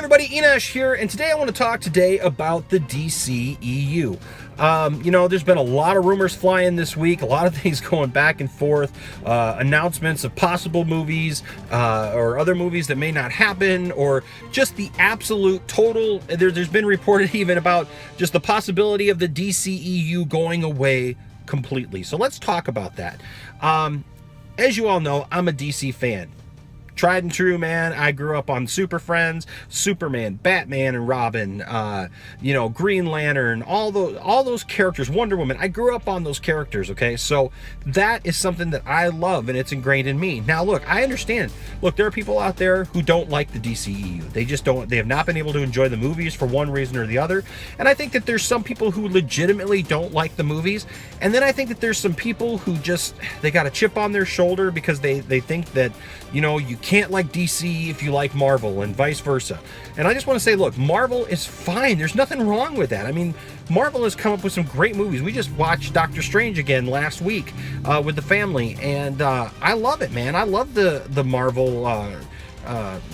everybody, Enash here, and today I want to talk about the DCEU. There's been a lot of rumors flying this week, a lot of things going back and forth, announcements of possible movies, or other movies that may not happen, or just the absolute total, there's been reported even about just the possibility of the DCEU going away completely. So let's talk about that. As you all know, I'm a DC fan. Tried and true, man. I grew up on Super Friends, Superman, Batman and Robin, Green Lantern, all those characters, Wonder Woman. I grew up on those characters, okay? So that is something that I love, and it's ingrained in me. Now, look, I understand. Look, there are people out there who don't like the DCEU. They have not been able to enjoy the movies for one reason or the other. And I think that there's some people who legitimately don't like the movies. And then I think that there's some people who they got a chip on their shoulder because they think that, you can't like DC if you like Marvel and vice versa. And I just want to say, look, Marvel is fine. There's nothing wrong with that. I mean, Marvel has come up with some great movies. We just watched Doctor Strange again last week with the family, and I love it, man. I love the Marvel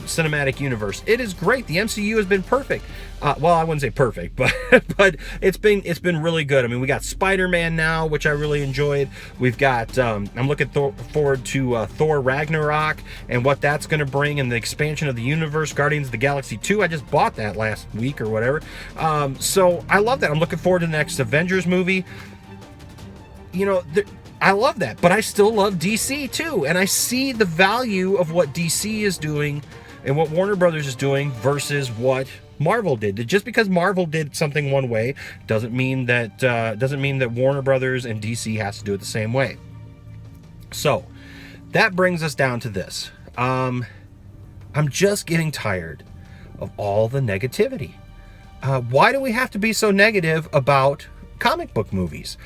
cinematic universe. It is great. The MCU has been perfect. Well, I wouldn't say perfect, but it's been really good. I mean, we got Spider-Man now, which I really enjoyed. We've got I'm looking forward to Thor Ragnarok and what that's going to bring, and the expansion of the universe. Guardians of the Galaxy 2, I just bought that last week or whatever. So I love that. I'm looking forward to the next Avengers movie. I love that, but I still love DC too, and I see the value of what DC is doing and what Warner Brothers is doing versus what Marvel did. Just because Marvel did something one way doesn't mean that Warner Brothers and DC has to do it the same way. So that brings us down to this. I'm just getting tired of all the negativity. Why do we have to be so negative about comic book movies?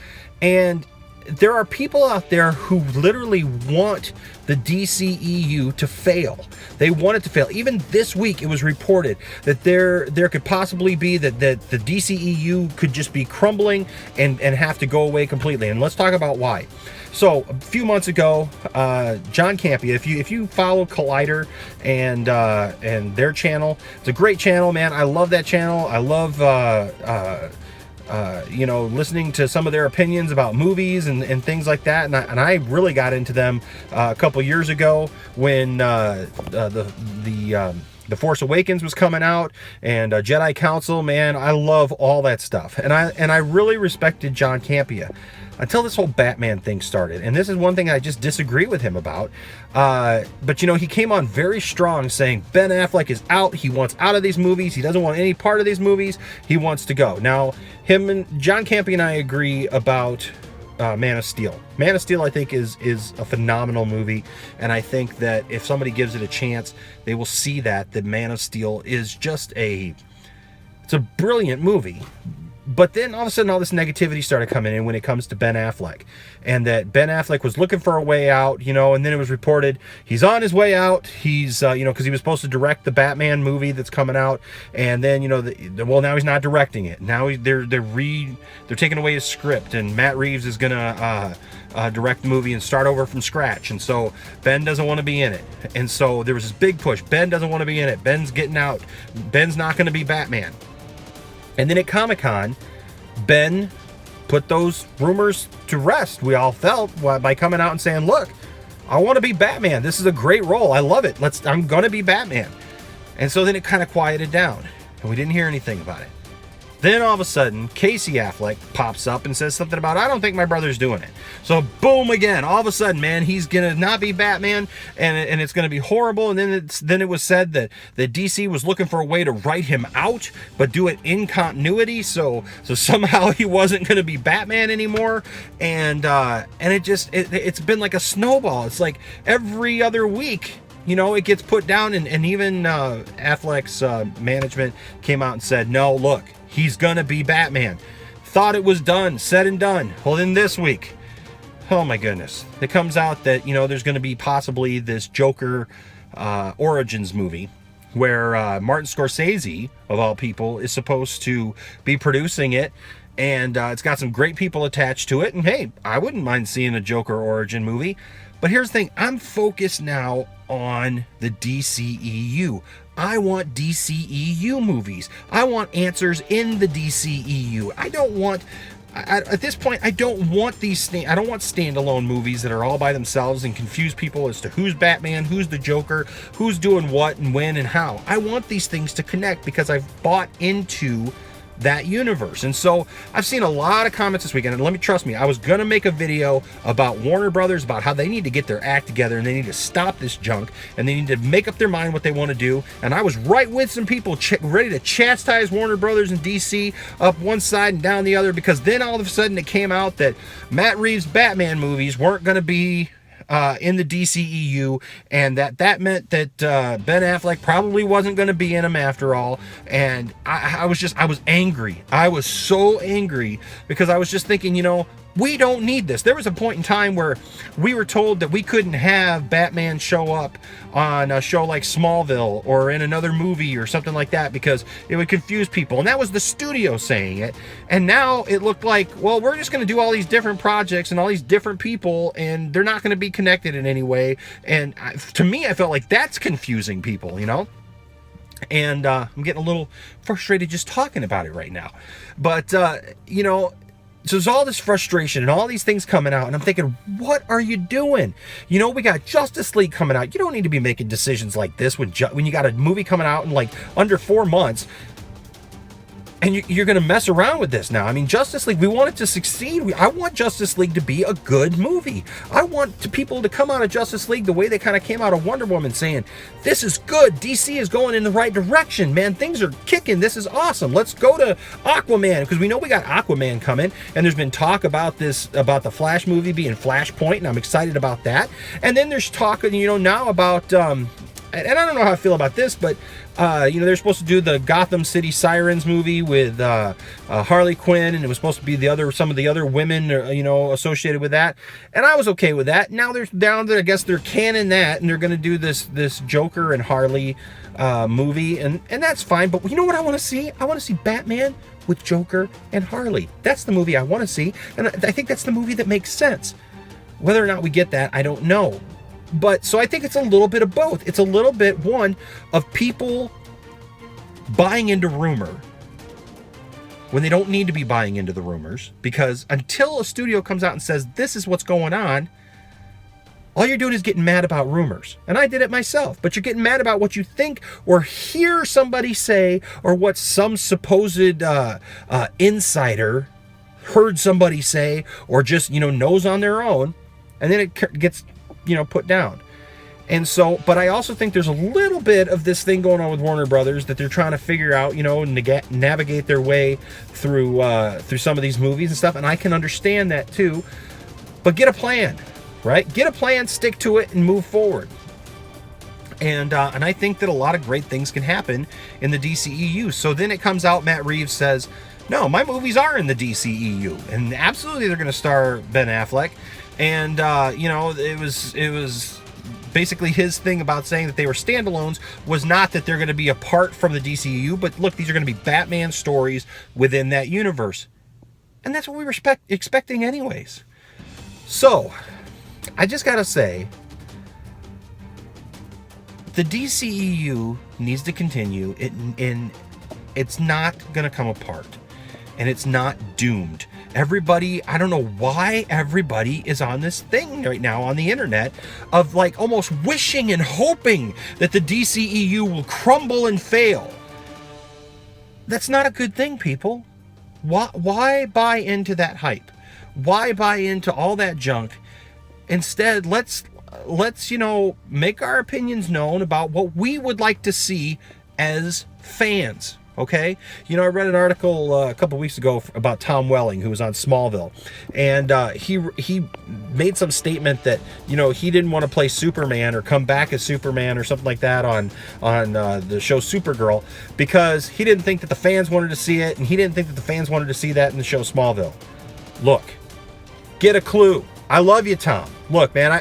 And there are people out there who literally want the DCEU to fail. They want it to fail. Even this week, it was reported that there could possibly be that the DCEU could just be crumbling and have to go away completely. And let's talk about why. So a few months ago, John Campea, if you follow Collider and their channel, it's a great channel, man. I love that channel. I love listening to some of their opinions about movies and things like that. And I really got into them a couple years ago when the Force Awakens was coming out, and Jedi Council. Man, I love all that stuff. And I really respected John Campea until this whole Batman thing started. And this is one thing I just disagree with him about. But he came on very strong saying Ben Affleck is out. He wants out of these movies. He doesn't want any part of these movies. He wants to go. Now, him and John Campea and I agree about Man of Steel. Man of Steel, I think, is a phenomenal movie, and I think that if somebody gives it a chance, they will see that Man of Steel is just it's a brilliant movie. But then all of a sudden all this negativity started coming in when it comes to Ben Affleck, and that Ben Affleck was looking for a way out, and then it was reported he's on his way out. He's, because he was supposed to direct the Batman movie that's coming out, and then, now he's not directing it. Now they're taking away his script, and Matt Reeves is gonna direct the movie and start over from scratch. And so Ben doesn't want to be in it. And so there was this big push. Ben doesn't want to be in it. Ben's getting out. Ben's not going to be Batman. And then at Comic-Con, Ben put those rumors to rest, we all felt, by coming out and saying, look, I want to be Batman. This is a great role. I love it. I'm going to be Batman. And so then it kind of quieted down, and we didn't hear anything about it. Then all of a sudden, Casey Affleck pops up and says something about, I don't think my brother's doing it. So boom, again, all of a sudden, man, he's going to not be Batman, and it's going to be horrible. And then it was said that DC was looking for a way to write him out, but do it in continuity. So somehow he wasn't going to be Batman anymore. And it's been like a snowball. It's like every other week, it gets put down, and even Affleck's management came out and said, no, look, he's gonna be Batman. Thought it was done, said and done. Well, then this week, oh my goodness, it comes out that, there's gonna be possibly this Joker Origins movie where Martin Scorsese, of all people, is supposed to be producing it. and it's got some great people attached to it. And hey, I wouldn't mind seeing a Joker origin movie. But here's the thing, I'm focused now on the DCEU. I want DCEU movies. I want answers in the DCEU. I don't want, at this point, I don't want I don't want standalone movies that are all by themselves and confuse people as to who's Batman, who's the Joker, who's doing what and when and how. I want these things to connect because I've bought into that universe. And so I've seen a lot of comments this weekend, and trust me, I was gonna make a video about Warner Brothers, about how they need to get their act together and they need to stop this junk and they need to make up their mind what they want to do. And I was right with some people ready to chastise Warner Brothers and DC up one side and down the other, because then all of a sudden it came out that Matt Reeves' Batman movies weren't going to be in the DCEU, and that meant that Ben Affleck probably wasn't going to be in them after all. And I was angry. I was so angry because I was just thinking, we don't need this. There was a point in time where we were told that we couldn't have Batman show up on a show like Smallville or in another movie or something like that because it would confuse people. And that was the studio saying it. And now it looked like, well, we're just going to do all these different projects and all these different people, and they're not going to be connected in any way. And to me, I felt like that's confusing people, And I'm getting a little frustrated just talking about it right now. But, so there's all this frustration and all these things coming out, and I'm thinking, what are you doing? We got Justice League coming out. You don't need to be making decisions like this when you got a movie coming out in like under 4 months. And you're going to mess around with this now. I mean, Justice League, we want it to succeed. I want Justice League to be a good movie. I want people to come out of Justice League the way they kind of came out of Wonder Woman, saying, this is good. DC is going in the right direction, man. Things are kicking. This is awesome. Let's go to Aquaman, because we know we got Aquaman coming. And there's been talk about the Flash movie being Flashpoint, and I'm excited about that. And then there's talk, now about... and I don't know how I feel about this, but, they're supposed to do the Gotham City Sirens movie with Harley Quinn, and it was supposed to be some of the other women, associated with that. And I was okay with that. Now they're down there, I guess they're canning that, and they're going to do this Joker and Harley movie, and that's fine. But you know what I want to see? I want to see Batman with Joker and Harley. That's the movie I want to see, and I think that's the movie that makes sense. Whether or not we get that, I don't know. But so I think it's a little bit of both. It's a little bit, one, of people buying into rumor when they don't need to be buying into the rumors, because until a studio comes out and says, this is what's going on, all you're doing is getting mad about rumors. And I did it myself, but you're getting mad about what you think or hear somebody say, or what some supposed insider heard somebody say, or just, knows on their own, and then it gets put down. And so, but I also think there's a little bit of this thing going on with Warner Brothers that they're trying to figure out, navigate their way through some of these movies and stuff. And I can understand that too, but get a plan, right? Get a plan, stick to it, and move forward. And I think that a lot of great things can happen in the DCEU. So then it comes out, Matt Reeves says, no, my movies are in the DCEU, and absolutely they're going to star Ben Affleck. And, it was basically his thing about saying that they were standalones was not that they're going to be apart from the DCEU, but look, these are going to be Batman stories within that universe. And that's what we were expecting anyways. So, I just got to say, the DCEU needs to continue, and it's not going to come apart. And it's not doomed. Everybody, I don't know why everybody is on this thing right now on the internet of like almost wishing and hoping that the DCEU will crumble and fail. That's not a good thing, people. Why buy into that hype? Why buy into all that junk? Instead, let's make our opinions known about what we would like to see as fans. Okay, I read an article a couple weeks ago about Tom Welling, who was on Smallville, and he made some statement that he didn't want to play Superman or come back as Superman or something like that on the show Supergirl, because he didn't think that the fans wanted to see it, and he didn't think that the fans wanted to see that in the show Smallville. Look, get a clue. I love you, Tom. Look, man,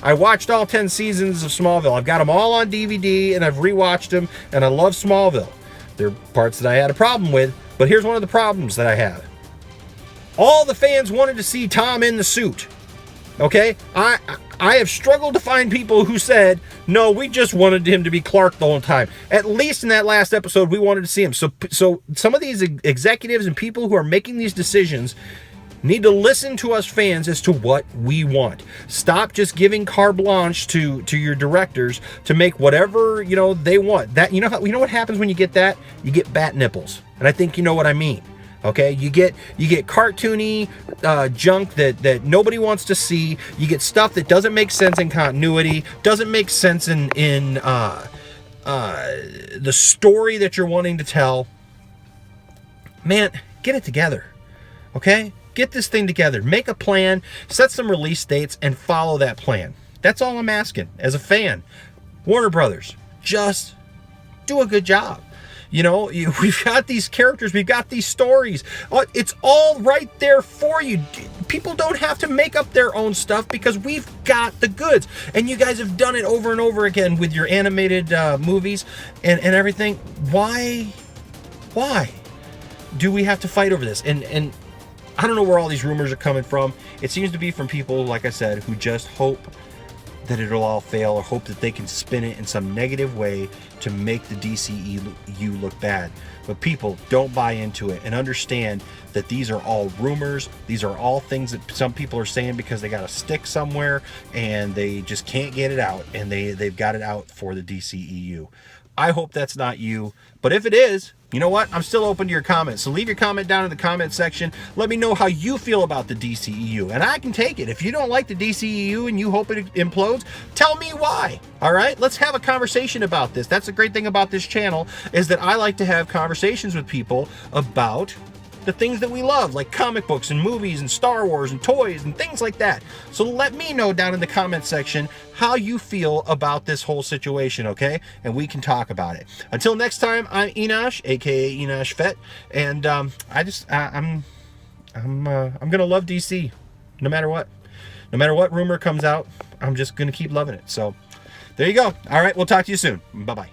I watched all 10 seasons of Smallville. I've got them all on DVD, and I've rewatched them, and I love Smallville. There are parts that I had a problem with, but here's one of the problems that I have. All the fans wanted to see Tom in the suit. Okay? I have struggled to find people who said, no, we just wanted him to be Clark the whole time. At least in that last episode, we wanted to see him. So some of these executives and people who are making these decisions need to listen to us fans as to what we want. Stop just giving carte blanche to your directors to make whatever, they want. That you know what happens when you get that? You get bat nipples. And I think you know what I mean. Okay, you get cartoony junk that nobody wants to see. You get stuff that doesn't make sense in continuity, doesn't make sense in the story that you're wanting to tell. Man, get it together. Okay, get this thing together. Make a plan, set some release dates, and follow that plan. That's all I'm asking as a fan. Warner Brothers, just do a good job. We've got these characters, we've got these stories. It's all right there for you. People don't have to make up their own stuff because we've got the goods. And you guys have done it over and over again with your animated movies and everything. Why do we have to fight over this? And I don't know where all these rumors are coming from. It seems to be from people, like I said, who just hope that it'll all fail or hope that they can spin it in some negative way to make the DCEU look bad. But people, don't buy into it and understand that these are all rumors. These are all things that some people are saying because they got a stick somewhere and they just can't get it out, and they've got it out for the DCEU. I hope that's not you, but if it is, you know what? I'm still open to your comments. So leave your comment down in the comment section. Let me know how you feel about the DCEU, and I can take it. If you don't like the DCEU and you hope it implodes, tell me why. All right? Let's have a conversation about this. That's the great thing about this channel, is that I like to have conversations with people about the things that we love, like comic books and movies and Star Wars and toys and things like that. So let me know down in the comment section how you feel about this whole situation, okay? And we can talk about it. Until next time, I'm Enosh, aka Enosh Fett, and I'm gonna love DC, no matter what. No matter what rumor comes out, I'm just gonna keep loving it. So there you go. All right, we'll talk to you soon. Bye bye.